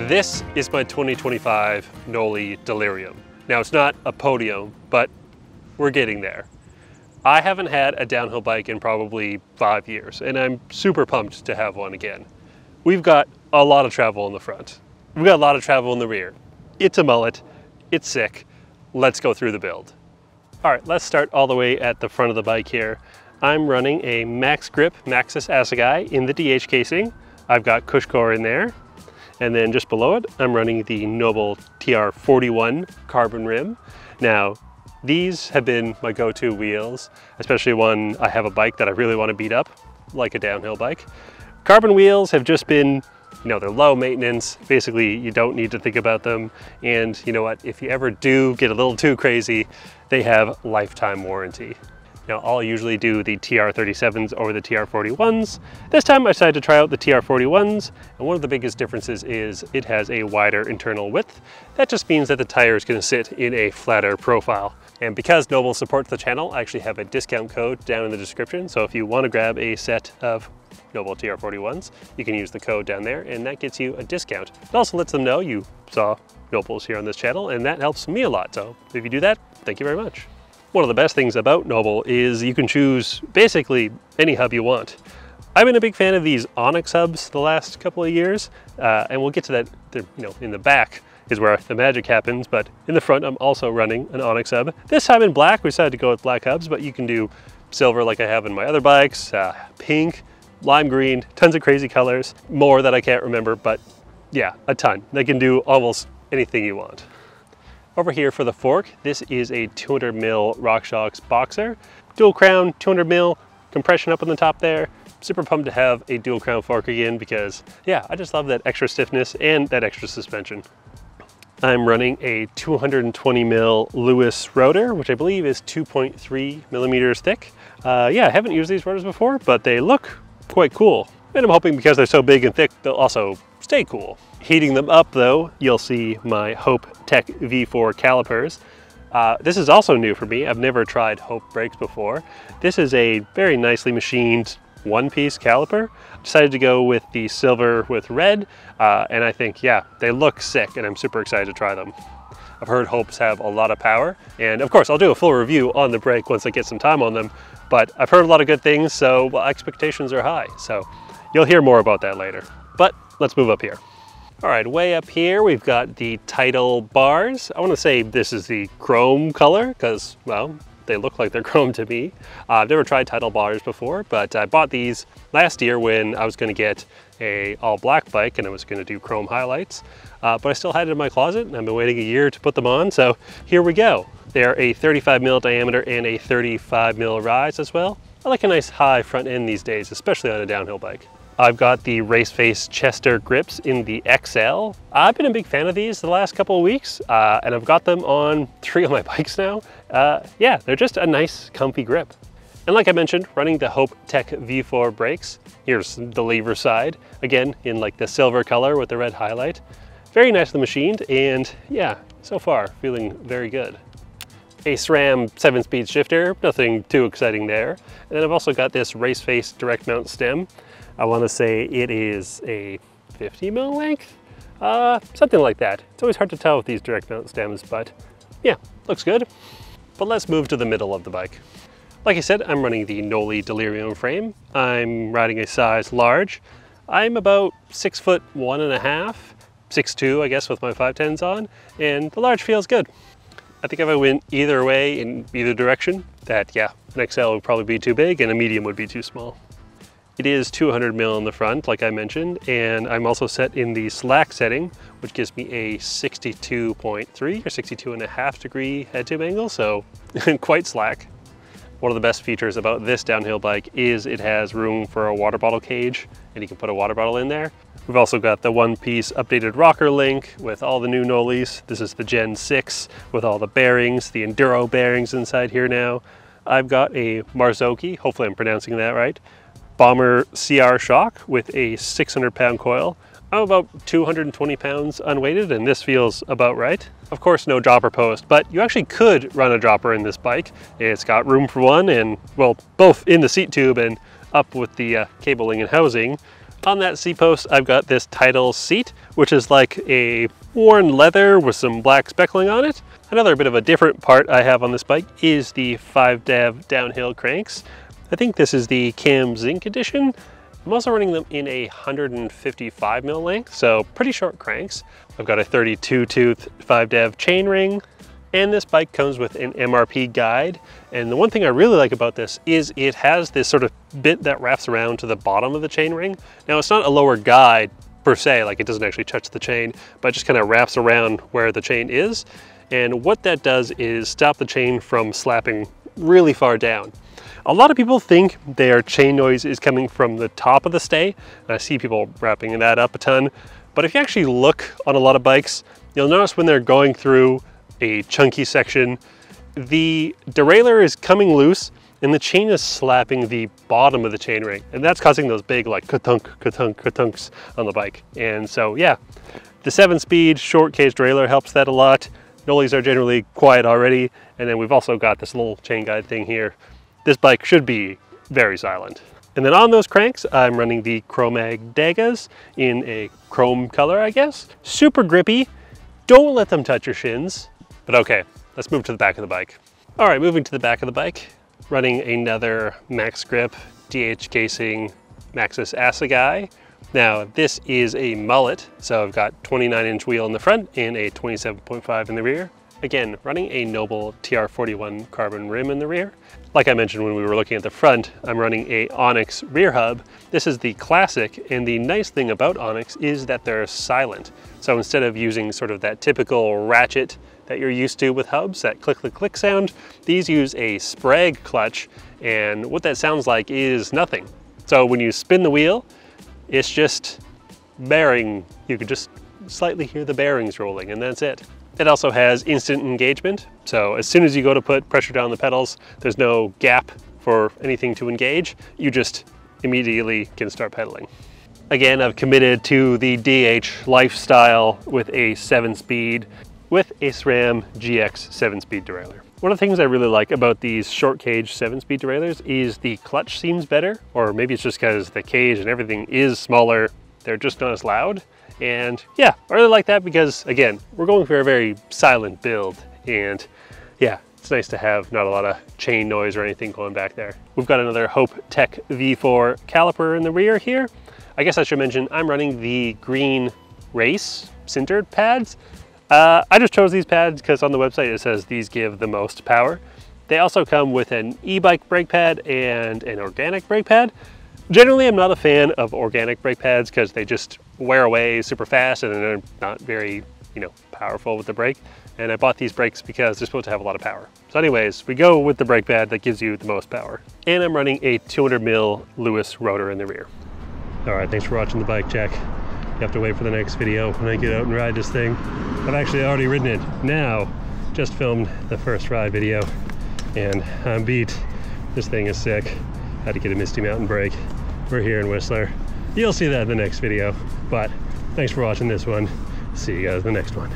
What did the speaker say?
This is my 2025 Knolly Delirium. Now it's not a podium, but we're getting there. I haven't had a downhill bike in probably 5 years, and I'm super pumped to have one again. We've got a lot of travel in the front. We've got a lot of travel in the rear. It's a mullet, it's sick. Let's go through the build. All right, let's start all the way at the front of the bike here. I'm running a Max Grip Maxxis Assegai in the DH casing. I've got Cushcore in there. And then just below it, I'm running the Noble TR41 carbon rim. Now, these have been my go-to wheels, especially when I have a bike that I really want to beat up, like a downhill bike. Carbon wheels have just been, they're low maintenance. Basically, you don't need to think about them. And you know what? If you ever do get a little too crazy, they have lifetime warranty. Now, I'll usually do the TR37s over the TR41s. This time I decided to try out the TR41s, and one of the biggest differences is it has a wider internal width. That just means that the tire is going to sit in a flatter profile. And because Noble supports the channel, I actually have a discount code down in the description. So if you want to grab a set of Noble TR41s, you can use the code down there, and that gets you a discount. It also lets them know you saw Nobles here on this channel, and that helps me a lot. So if you do that, thank you very much. One of the best things about Noble is you can choose basically any hub you want. I've been a big fan of these Onyx hubs the last couple of years, and we'll get to that. In the back is where the magic happens, but in the front I'm also running an Onyx hub. This time in black. We decided to go with black hubs, but you can do silver like I have in my other bikes, pink, lime green, tons of crazy colors, more that I can't remember, but yeah, a ton. They can do almost anything you want. Over here for the fork, this is a 200mm RockShox Boxer. Dual crown, 200mm, compression up on the top there. Super pumped to have a dual crown fork again because, yeah, I just love that extra stiffness and that extra suspension. I'm running a 220mm Lewis rotor, which I believe is 2.3 millimeters thick. Yeah, I haven't used these rotors before, but they look quite cool. And I'm hoping because they're so big and thick, they'll also stay cool. Heating them up though, you'll see my Hope Tech V4 calipers. This is also new for me. I've never tried Hope brakes before. This is a very nicely machined one-piece caliper. Decided to go with the silver with red, and I think, yeah, they look sick, and I'm super excited to try them. I've heard Hopes have a lot of power, and of course I'll do a full review on the brake once I get some time on them, but I've heard a lot of good things, so well, expectations are high. So you'll hear more about that later. But let's move up here. All right, way up here, we've got the Tidal bars. I want to say this is the chrome color because, well, they look like they're chrome to me. I've never tried Tidal bars before, but I bought these last year when I was going to get a all black bike and I was going to do chrome highlights. But I still had it in my closet and I've been waiting a year to put them on. So here we go. They're a 35mm diameter and a 35mm rise as well. I like a nice high front end these days, especially on a downhill bike. I've got the Race Face Chester grips in the XL. I've been a big fan of these the last couple of weeks, and I've got them on 3 of my bikes now. Yeah, they're just a nice, comfy grip. And like I mentioned, running the Hope Tech V4 brakes. Here's the lever side, again, in like the silver color with the red highlight. Very nicely machined, and yeah, so far, feeling very good. A SRAM 7-speed shifter, nothing too exciting there. And then I've also got this Race Face direct mount stem. I want to say it is a 50mm length, something like that. It's always hard to tell with these direct mount stems, but yeah, looks good. But let's move to the middle of the bike. Like I said, I'm running the Knolly Delirium frame. I'm riding a size large. I'm about 6'1.5", 6'2", I guess, with my 510s on, and the large feels good. I think if I went either way in either direction, that yeah, an XL would probably be too big and a medium would be too small. It is 200mm in the front, like I mentioned, and I'm also set in the slack setting, which gives me a 62.3 or 62.5 degree head tube angle, so quite slack. One of the best features about this downhill bike is it has room for a water bottle cage, and you can put a water bottle in there. We've also got the one-piece updated rocker link with all the new Knollys. This is the Gen 6 with all the bearings, the Enduro bearings inside here now. I've got a Marzocchi, hopefully I'm pronouncing that right, Bomber CR shock with a 600-pound coil. I'm about 220 pounds unweighted, and this feels about right. Of course, no dropper post, but you actually could run a dropper in this bike. It's got room for one, and well, both in the seat tube and up with the cabling and housing. On that seat post, I've got this Tidal seat, which is like a worn leather with some black speckling on it. Another bit of a different part I have on this bike is the 5-dev downhill cranks. I think this is the Cam Zinc edition. I'm also running them in a 155 mil length, so pretty short cranks. I've got a 32 tooth 5-dev chain ring, and this bike comes with an MRP guide. And the one thing I really like about this is it has this sort of bit that wraps around to the bottom of the chain ring. Now it's not a lower guide per se, like it doesn't actually touch the chain, but it just kind of wraps around where the chain is. And what that does is stop the chain from slapping really far down. A lot of people think their chain noise is coming from the top of the stay, and I see people wrapping that up a ton. But if you actually look on a lot of bikes, you'll notice when they're going through a chunky section, the derailleur is coming loose and the chain is slapping the bottom of the chain ring. And that's causing those big like ka-thunk, ka-thunk, ka-thunks on the bike. And so yeah, the 7-speed short cage derailleur helps that a lot. Knollies are generally quiet already. And then we've also got this little chain guide thing here. This bike should be very silent. And then on those cranks, I'm running the Chromag Dagas in a chrome color, I guess. Super grippy. Don't let them touch your shins. But okay, let's move to the back of the bike. All right, moving to the back of the bike, running another Max Grip DH Casing Maxxis Assegai. Now, this is a mullet, so I've got 29-inch wheel in the front and a 27.5 in the rear. Again, running a Noble TR41 carbon rim in the rear. Like I mentioned when we were looking at the front, I'm running a Onyx rear hub. This is the classic, and the nice thing about Onyx is that they're silent. So instead of using sort of that typical ratchet that you're used to with hubs, that click, click, click sound, these use a Sprague clutch, and what that sounds like is nothing. So when you spin the wheel, it's just bearing. You can just slightly hear the bearings rolling, and that's it. It also has instant engagement, so as soon as you go to put pressure down the pedals, there's no gap for anything to engage. You just immediately can start pedaling. Again, I've committed to the DH lifestyle with a 7-speed with a SRAM GX 7-speed derailleur. One of the things I really like about these short cage 7-speed derailleurs is the clutch seems better, or maybe it's just because the cage and everything is smaller, they're just not as loud. And yeah, I really like that because, again, we're going for a very silent build, and yeah, it's nice to have not a lot of chain noise or anything going back there. We've got another Hope Tech V4 caliper in the rear here. I guess I should mention I'm running the green race sintered pads. I just chose these pads because on the website it says these give the most power. They also come with an e-bike brake pad and an organic brake pad. Generally, I'm not a fan of organic brake pads because they just wear away super fast and they're not very, powerful with the brake. And I bought these brakes because they're supposed to have a lot of power. So anyways, we go with the brake pad that gives you the most power. And I'm running a 200 mil Lewis rotor in the rear. All right, thanks for watching the bike check. You have to wait for the next video when I get out and ride this thing. I've actually already ridden it. Now, just filmed the first ride video and I'm beat. This thing is sick. Had to get a Misty Mountain brake. We're here in Whistler. You'll see that in the next video, but thanks for watching this one. See you guys in the next one.